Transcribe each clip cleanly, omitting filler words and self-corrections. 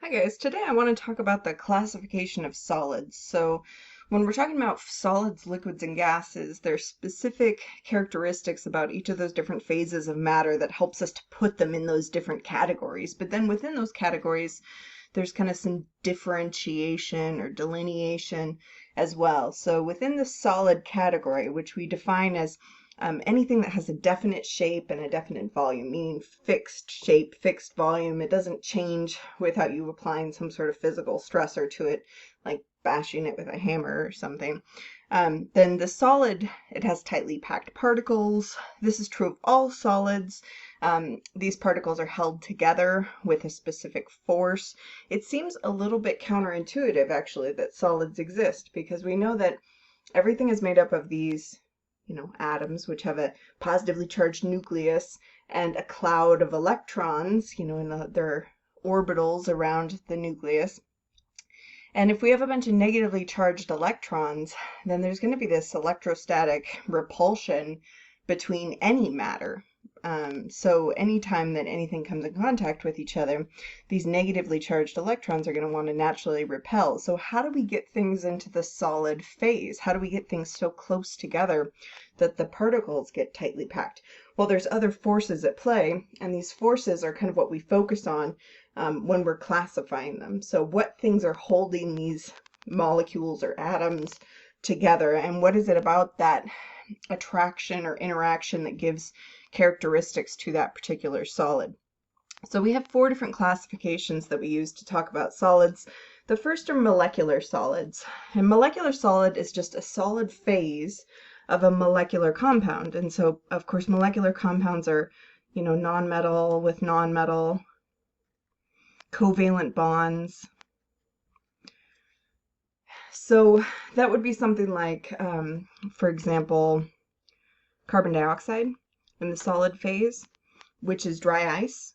Hi guys, today I want to talk about the classification of solids. So when we're talking about solids, liquids, and gases, there's specific characteristics about each of those different phases of matter that helps us to put them in those different categories. But then within those categories, there's kind of some differentiation or delineation as well. So within the solid category, which we define as anything that has a definite shape and a definite volume, meaning fixed shape, fixed volume. It doesn't change without you applying some sort of physical stressor to it, like bashing it with a hammer or something. Then the solid, it has tightly packed particles. This is true of all solids. These particles are held together with a specific force. It seems a little bit counterintuitive, actually, that solids exist, because we know that everything is made up of these atoms, which have a positively charged nucleus and a cloud of electrons, in their orbitals around the nucleus. And if we have a bunch of negatively charged electrons, then there's going to be this electrostatic repulsion between any matter. So anytime that anything comes in contact with each other, these negatively charged electrons are going to want to naturally repel. So how do we get things into the solid phase? How do we get things so close together that the particles get tightly packed? Well, there's other forces at play, and these forces are kind of what we focus on when we're classifying them. So what things are holding these molecules or atoms together, and what is it about that attraction or interaction that gives characteristics to that particular solid? So we have 4 different classifications that we use to talk about solids. The first are molecular solids. And molecular solid is just a solid phase of a molecular compound. And so, of course, molecular compounds are, non-metal with non-metal, covalent bonds. So that would be something like, for example, carbon dioxide in the solid phase, which is dry ice.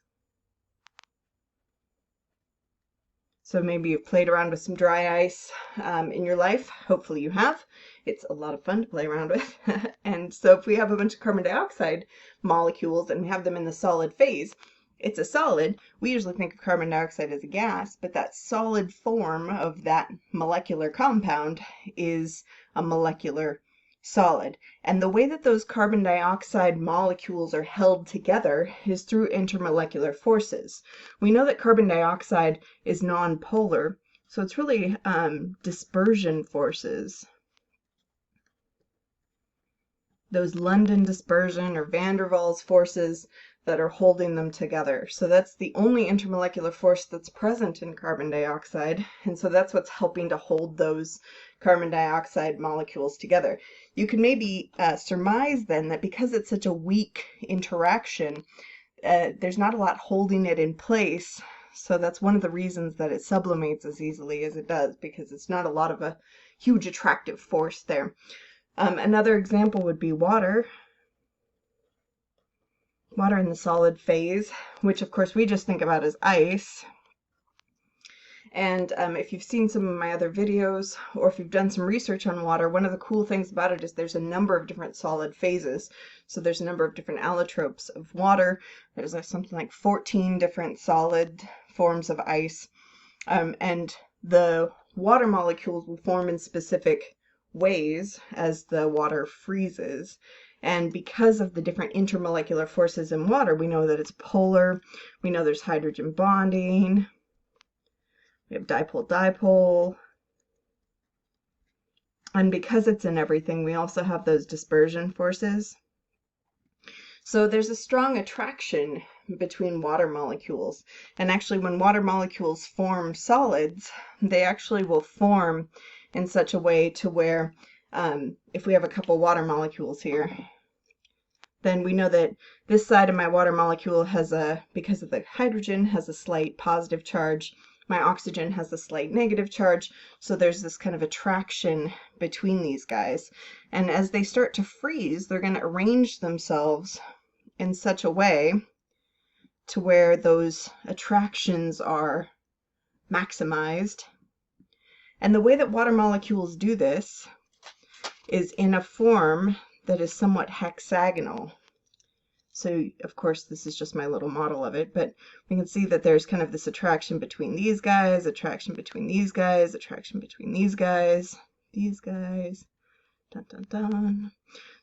So maybe you've played around with some dry ice in your life. Hopefully you have. It's a lot of fun to play around with. And so if we have a bunch of carbon dioxide molecules and we have them in the solid phase, it's a solid. We usually think of carbon dioxide as a gas, but that solid form of that molecular compound is a molecular solid. And the way that those carbon dioxide molecules are held together is through intermolecular forces. We know that carbon dioxide is nonpolar, so it's really dispersion forces. Those London dispersion or van der Waals forces that are holding them together. So that's the only intermolecular force that's present in carbon dioxide, and so that's what's helping to hold those carbon dioxide molecules together. You can maybe surmise then that because it's such a weak interaction, there's not a lot holding it in place. So that's one of the reasons that it sublimates as easily as it does, because it's not a lot of a huge attractive force there. Another example would be water. Water in the solid phase, which of course we just think about as ice. And if you've seen some of my other videos, or if you've done some research on water, one of the cool things about it is there's a number of different solid phases. So there's a number of different allotropes of water. There's something like 14 different solid forms of ice. And the water molecules will form in specific ways as the water freezes. And because of the different intermolecular forces in water, we know that it's polar. We know there's hydrogen bonding. We have dipole-dipole. And because it's in everything, we also have those dispersion forces. So there's a strong attraction between water molecules. And actually, when water molecules form solids, they actually will form in such a way to where if we have a couple water molecules here, then we know that this side of my water molecule has because of the hydrogen, has a slight positive charge. My oxygen has a slight negative charge. So there's this kind of attraction between these guys. And as they start to freeze, they're going to arrange themselves in such a way to where those attractions are maximized. And the way that water molecules do this is in a form that is somewhat hexagonal. So of course this is just my little model of it, but we can see that there's kind of this attraction between these guys, attraction between these guys, attraction between these guys, dun dun dun.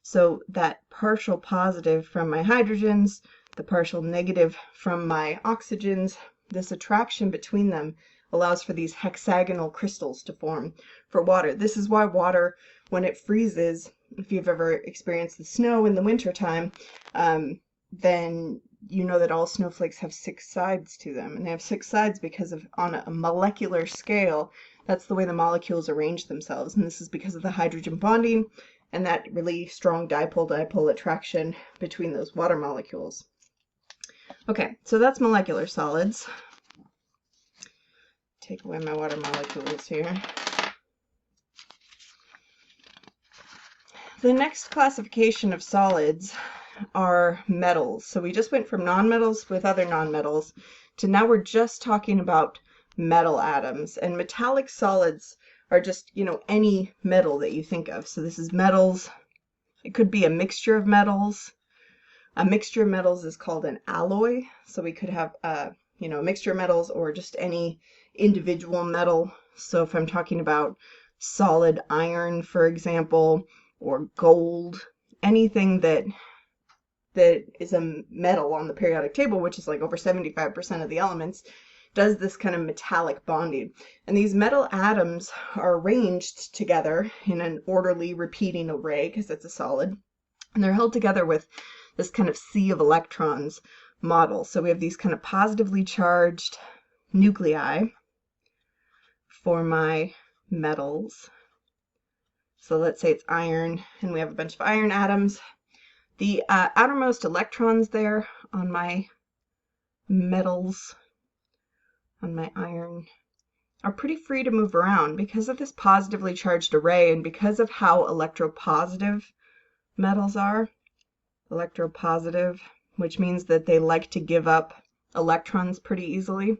So that partial positive from my hydrogens, the partial negative from my oxygens, this attraction between them allows for these hexagonal crystals to form for water. This is why water, when it freezes, if you've ever experienced the snow in the wintertime, then you know that all snowflakes have 6 sides to them. And they have 6 sides because of, on a molecular scale, that's the way the molecules arrange themselves. And this is because of the hydrogen bonding and that really strong dipole-dipole attraction between those water molecules. Okay, so that's molecular solids. Take away my water molecules here. The next classification of solids are metals. So we just went from nonmetals with other nonmetals to now we're just talking about metal atoms. And metallic solids are just, you know, any metal that you think of. So this is metals. It could be a mixture of metals. A mixture of metals is called an alloy. So we could have, you know, a mixture of metals or just any individual metal. So if I'm talking about solid iron, for example, or gold, anything that is a metal on the periodic table, which is like over 75% of the elements, does this kind of metallic bonding. And these metal atoms are arranged together in an orderly repeating array because it's a solid. And they're held together with this kind of sea of electrons model. So we have these kind of positively charged nuclei for my metals. So let's say it's iron, and we have a bunch of iron atoms. The outermost electrons there on my metals, on my iron, are pretty free to move around because of this positively charged array and because of how electropositive metals are. Electropositive, which means that they like to give up electrons pretty easily,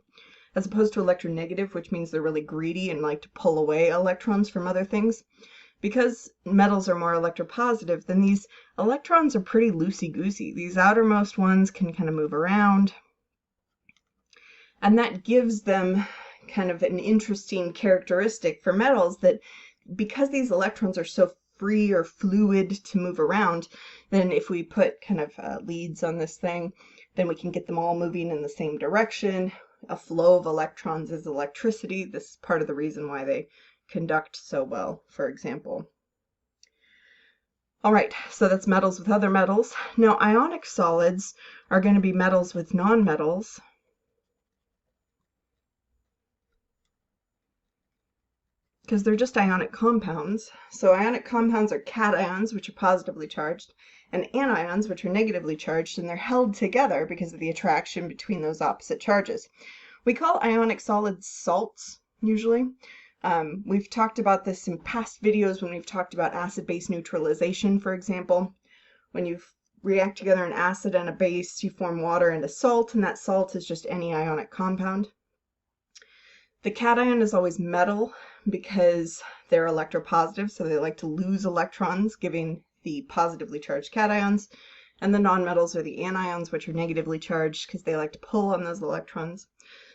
as opposed to electronegative, which means they're really greedy and like to pull away electrons from other things. Because metals are more electropositive, then these electrons are pretty loosey-goosey. These outermost ones can kind of move around. And that gives them kind of an interesting characteristic for metals, that because these electrons are so free or fluid to move around, then if we put kind of leads on this thing, then we can get them all moving in the same direction. A flow of electrons is electricity. This is part of the reason why they conduct so well, for example. All right, so that's metals with other metals. Now, ionic solids are going to be metals with nonmetals. Because they're just ionic compounds. So ionic compounds are cations, which are positively charged, and anions, which are negatively charged, and they're held together because of the attraction between those opposite charges. We call ionic solids salts, usually. We've talked about this in past videos when we've talked about acid-base neutralization, for example. When you react together an acid and a base, you form water and a salt, and that salt is just any ionic compound. The cation is always metal because they're electropositive, so they like to lose electrons, giving the positively charged cations. And the nonmetals are the anions, which are negatively charged because they like to pull on those electrons.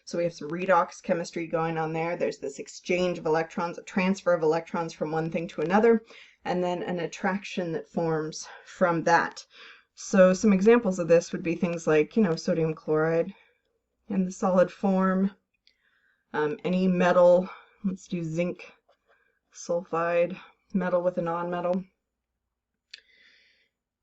So we have some redox chemistry going on there. There's this exchange of electrons, a transfer of electrons from one thing to another, and then an attraction that forms from that. So some examples of this would be things like, you know, sodium chloride in the solid form, any metal. Let's do zinc sulfide, metal with a nonmetal.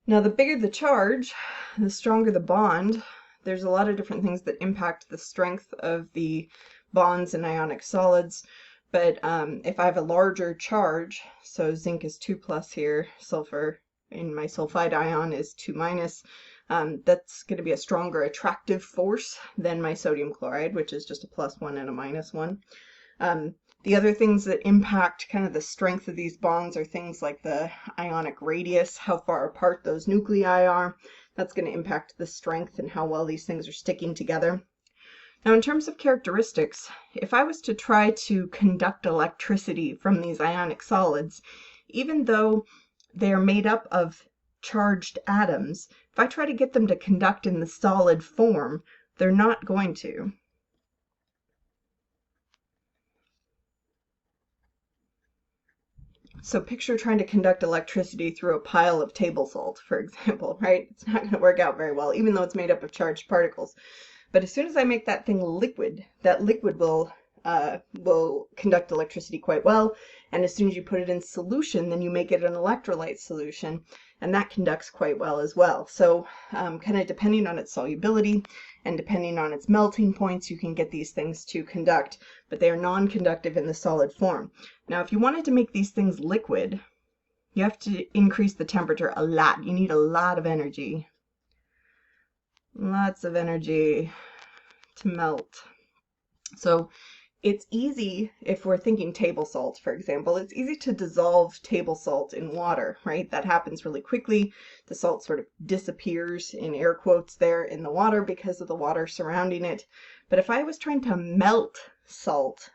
Now, the bigger the charge, the stronger the bond. There's a lot of different things that impact the strength of the bonds in ionic solids, but if I have a larger charge, so zinc is 2+ here, sulfur in my sulfide ion is 2-, that's going to be a stronger attractive force than my sodium chloride, which is just a +1 and a -1. The other things that impact kind of the strength of these bonds are things like the ionic radius, how far apart those nuclei are. That's going to impact the strength and how well these things are sticking together. Now, in terms of characteristics, if I was to try to conduct electricity from these ionic solids, even though they are made up of charged atoms, if I try to get them to conduct in the solid form, they're not going to. So picture trying to conduct electricity through a pile of table salt, for example, right? It's not going to work out very well, even though it's made up of charged particles. But as soon as I make that thing liquid, that liquid will conduct electricity quite well. And as soon as you put it in solution, then you make it an electrolyte solution, and that conducts quite well as well. So kind of depending on its solubility and depending on its melting points, you can get these things to conduct, but they are non-conductive in the solid form. Now, if you wanted to make these things liquid, you have to increase the temperature a lot. You need a lot of energy. Lots of energy to melt. So it's easy, if we're thinking table salt, for example, it's easy to dissolve table salt in water, right? That happens really quickly. The salt sort of disappears, in air quotes there, in the water because of the water surrounding it. But if I was trying to melt salt,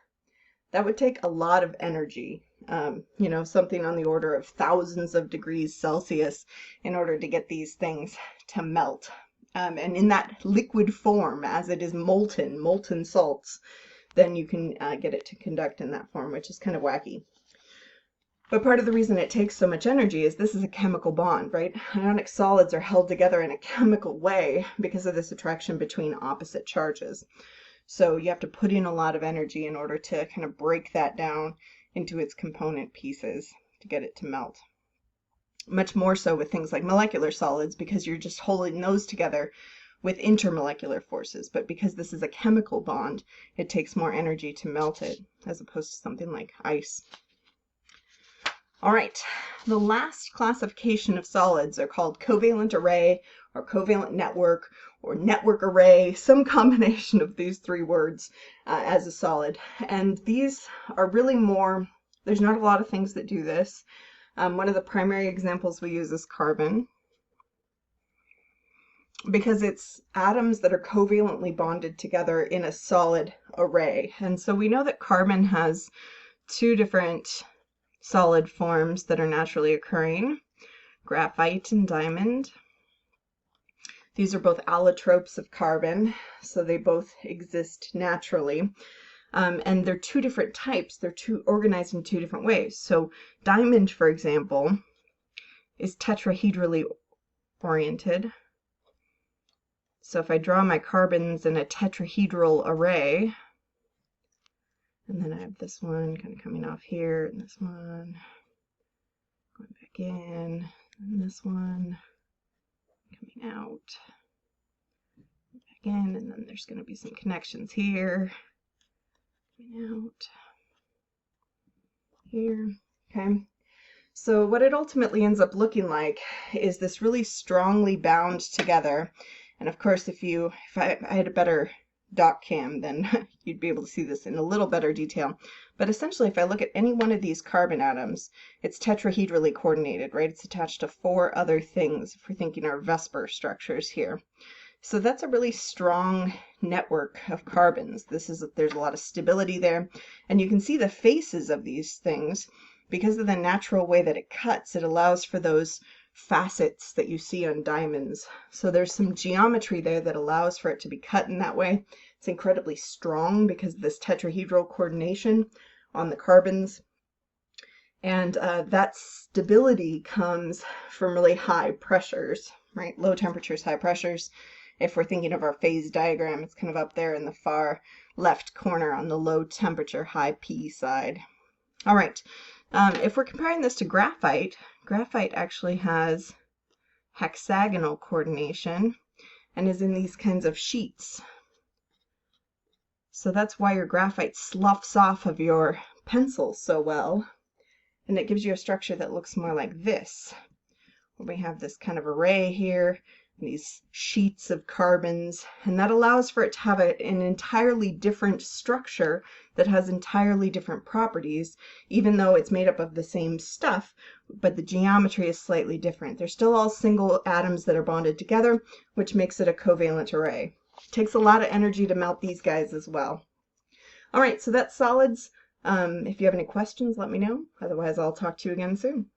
that would take a lot of energy, you know, something on the order of thousands of degrees Celsius in order to get these things to melt. And in that liquid form, as it is molten salts, then you can get it to conduct in that form, which is kind of wacky. But part of the reason it takes so much energy is this is a chemical bond, right? Ionic solids are held together in a chemical way because of this attraction between opposite charges. So you have to put in a lot of energy in order to kind of break that down into its component pieces to get it to melt. Much more so with things like molecular solids, because you're just holding those together with intermolecular forces. But because this is a chemical bond, it takes more energy to melt it as opposed to something like ice. All right, the last classification of solids are called covalent array or covalent network or network array, some combination of these three words as a solid. And these are really more, there's not a lot of things that do this. One of the primary examples we use is carbon, because it's atoms that are covalently bonded together in a solid array. And so we know that carbon has two different solid forms that are naturally occurring, graphite and diamond. These are both allotropes of carbon, so they both exist naturally. And they're two different types. They're organized in two different ways. So diamond, for example, is tetrahedrally oriented. So if I draw my carbons in a tetrahedral array, and then I have this one kind of coming off here, and this one going back in, and this one coming out, back in, and then there's going to be some connections here, coming out, here, okay? So what it ultimately ends up looking like is this really strongly bound together. And of course, if I had a better doc cam, then you'd be able to see this in a little better detail. But essentially, if I look at any one of these carbon atoms, it's tetrahedrally coordinated, right? It's attached to four other things, if we're thinking our Vesper structures here. So that's a really strong network of carbons. There's a lot of stability there. And you can see the faces of these things. Because of the natural way that it cuts, it allows for those facets that you see on diamonds. So there's some geometry there that allows for it to be cut in that way. It's incredibly strong because of this tetrahedral coordination on the carbons. And that stability comes from really high pressures, right? Low temperatures, high pressures. If we're thinking of our phase diagram, it's kind of up there in the far left corner on the low temperature, high P side. All right. If we're comparing this to graphite, graphite actually has hexagonal coordination and is in these kinds of sheets. So that's why your graphite sloughs off of your pencil so well, and it gives you a structure that looks more like this. We have this kind of array here, these sheets of carbons, and that allows for it to have an entirely different structure that has entirely different properties, even though it's made up of the same stuff, but the geometry is slightly different. They're still all single atoms that are bonded together, which makes it a covalent array. It takes a lot of energy to melt these guys as well. All right, so that's solids. If you have any questions, let me know. Otherwise, I'll talk to you again soon.